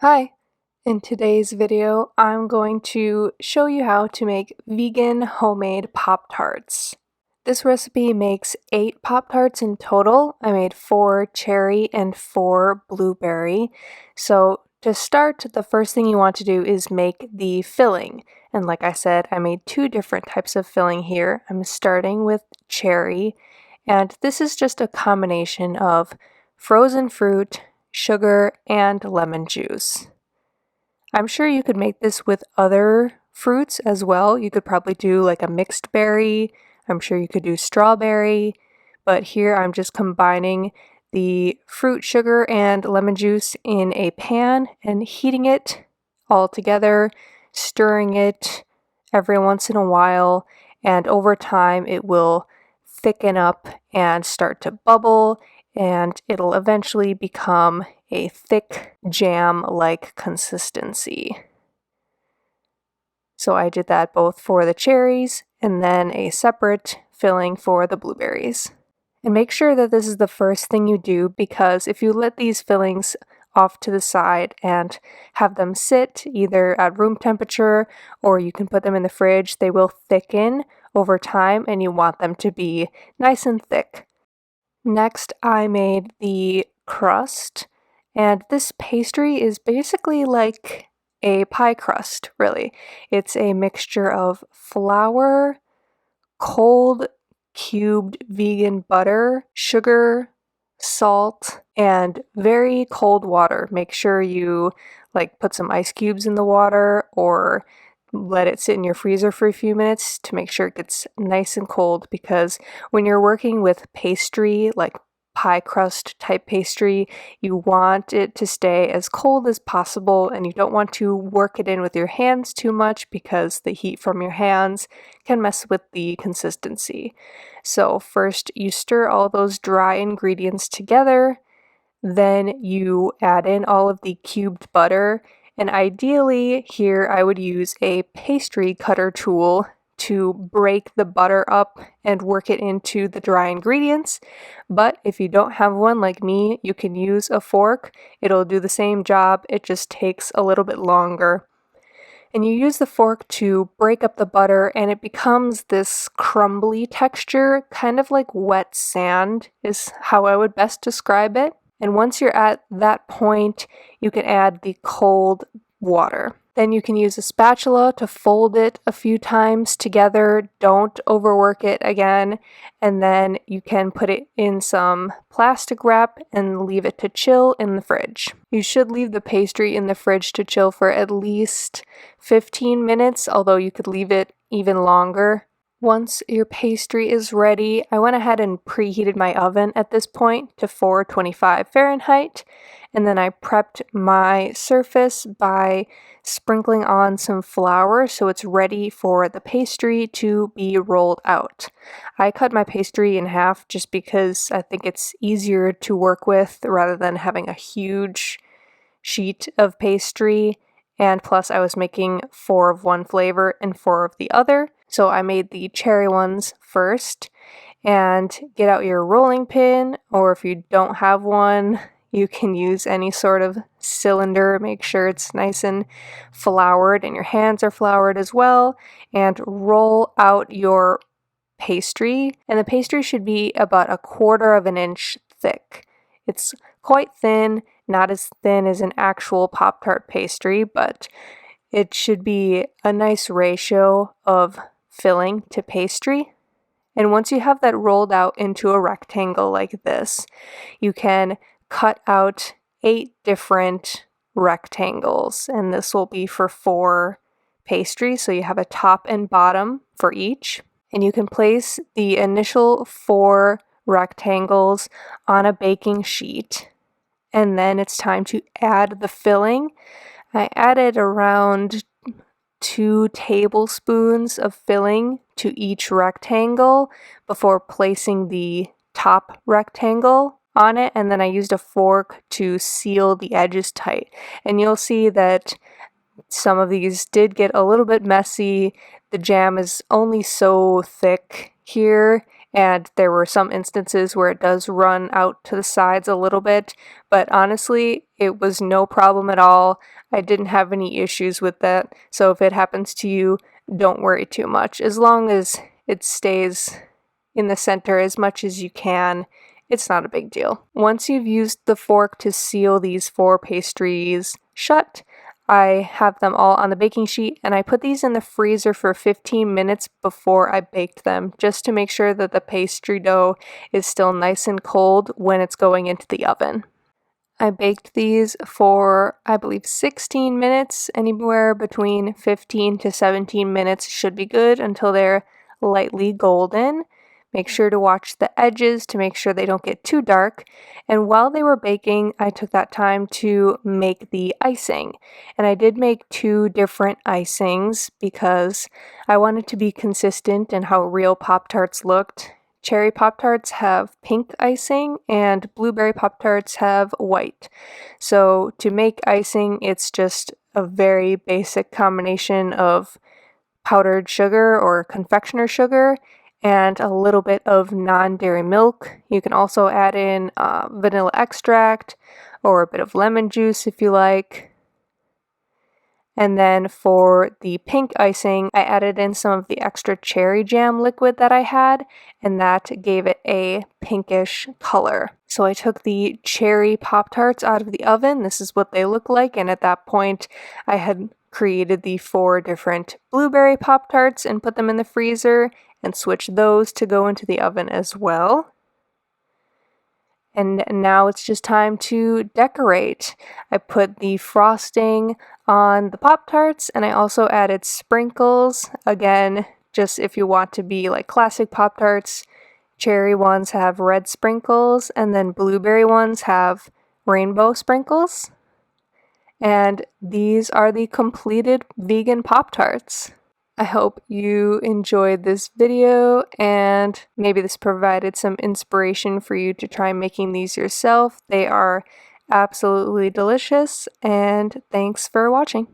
Hi! In today's video, I'm going to show you how to make vegan homemade Pop Tarts. This recipe makes 8 Pop Tarts in total. I made 4 cherry and 4 blueberry. So to start, the first thing you want to do is make the filling. And like I said, I made 2 different types of filling here. I'm starting with cherry, and this is just a combination of frozen fruit, sugar, and lemon juice. I'm sure you could make this with other fruits as well. You could probably do like a mixed berry. I'm sure you could do strawberry, but here I'm just combining the fruit, sugar, and lemon juice in a pan and heating it all together, stirring it every once in a while, and over time it will thicken up and start to bubble, and it'll eventually become a thick jam-like consistency. So I did that both for the cherries and then a separate filling for the blueberries. And make sure that this is the first thing you do, because if you let these fillings off to the side and have them sit either at room temperature or you can put them in the fridge, they will thicken over time and you want them to be nice and thick. Next, I made the crust, and this pastry is basically like a pie crust, really. It's a mixture of flour, cold cubed vegan butter, sugar, salt, and very cold water. Make sure you put some ice cubes in the water or let it sit in your freezer for a few minutes to make sure it gets nice and cold, because when you're working with pastry, like pie crust type pastry, you want it to stay as cold as possible, and you don't want to work it in with your hands too much because the heat from your hands can mess with the consistency. So first you stir all those dry ingredients together, then you add in all of the cubed butter, and ideally here I would use a pastry cutter tool to break the butter up and work it into the dry ingredients. But if you don't have one like me, you can use a fork. It'll do the same job, it just takes a little bit longer. And you use the fork to break up the butter and it becomes this crumbly texture, kind of like wet sand is how I would best describe it. And once you're at that point, you can add the cold water. Then you can use a spatula to fold it a few times together. Don't overwork it again. And then you can put it in some plastic wrap and leave it to chill in the fridge. You should leave the pastry in the fridge to chill for at least 15 minutes, although you could leave it even longer. Once your pastry is ready, I went ahead and preheated my oven at this point to 425 Fahrenheit, and then I prepped my surface by sprinkling on some flour so it's ready for the pastry to be rolled out. I cut my pastry in half just because I think it's easier to work with rather than having a huge sheet of pastry, and plus I was making 4 of one flavor and 4 of the other. So I made the cherry ones first, and get out your rolling pin, or if you don't have one, you can use any sort of cylinder. Make sure it's nice and floured and your hands are floured as well, and roll out your pastry. And the pastry should be about 1/4 of an inch thick. It's quite thin, not as thin as an actual Pop-Tart pastry, but it should be a nice ratio of filling to pastry. And once you have that rolled out into a rectangle like this, you can cut out 8 different rectangles, and this will be for 4 pastries, so you have a top and bottom for each. And you can place the initial 4 rectangles on a baking sheet, and then it's time to add the filling. I added around 2 tablespoons of filling to each rectangle before placing the top rectangle on it, and then I used a fork to seal the edges tight. And you'll see that some of these did get a little bit messy. The jam is only so thick here, and there were some instances where it does run out to the sides a little bit, but honestly, it was no problem at all. I didn't have any issues with that, so if it happens to you, don't worry too much. As long as it stays in the center as much as you can, it's not a big deal. Once you've used the fork to seal these 4 pastries shut, I have them all on the baking sheet, and I put these in the freezer for 15 minutes before I baked them, just to make sure that the pastry dough is still nice and cold when it's going into the oven. I baked these for, I believe, 16 minutes. Anywhere between 15 to 17 minutes should be good until they're lightly golden. Make sure to watch the edges to make sure they don't get too dark. And while they were baking, I took that time to make the icing. And I did make 2 different icings because I wanted to be consistent in how real Pop-Tarts looked. Cherry Pop-Tarts have pink icing and blueberry Pop-Tarts have white. So to make icing, it's just a very basic combination of powdered sugar or confectioner sugar and a little bit of non-dairy milk. You can also add in vanilla extract or a bit of lemon juice if you like. And then for the pink icing, I added in some of the extra cherry jam liquid that I had, and that gave it a pinkish color. So I took the cherry Pop-Tarts out of the oven. This is what they look like, and at that point, I had created the 4 different blueberry Pop-Tarts and put them in the freezer and switched those to go into the oven as well. And now it's just time to decorate. I put the frosting on the Pop-Tarts, and I also added sprinkles. Again, just if you want to be like classic Pop-Tarts, cherry ones have red sprinkles, and then blueberry ones have rainbow sprinkles. And these are the completed vegan Pop-Tarts. I hope you enjoyed this video and maybe this provided some inspiration for you to try making these yourself. They are absolutely delicious, and thanks for watching.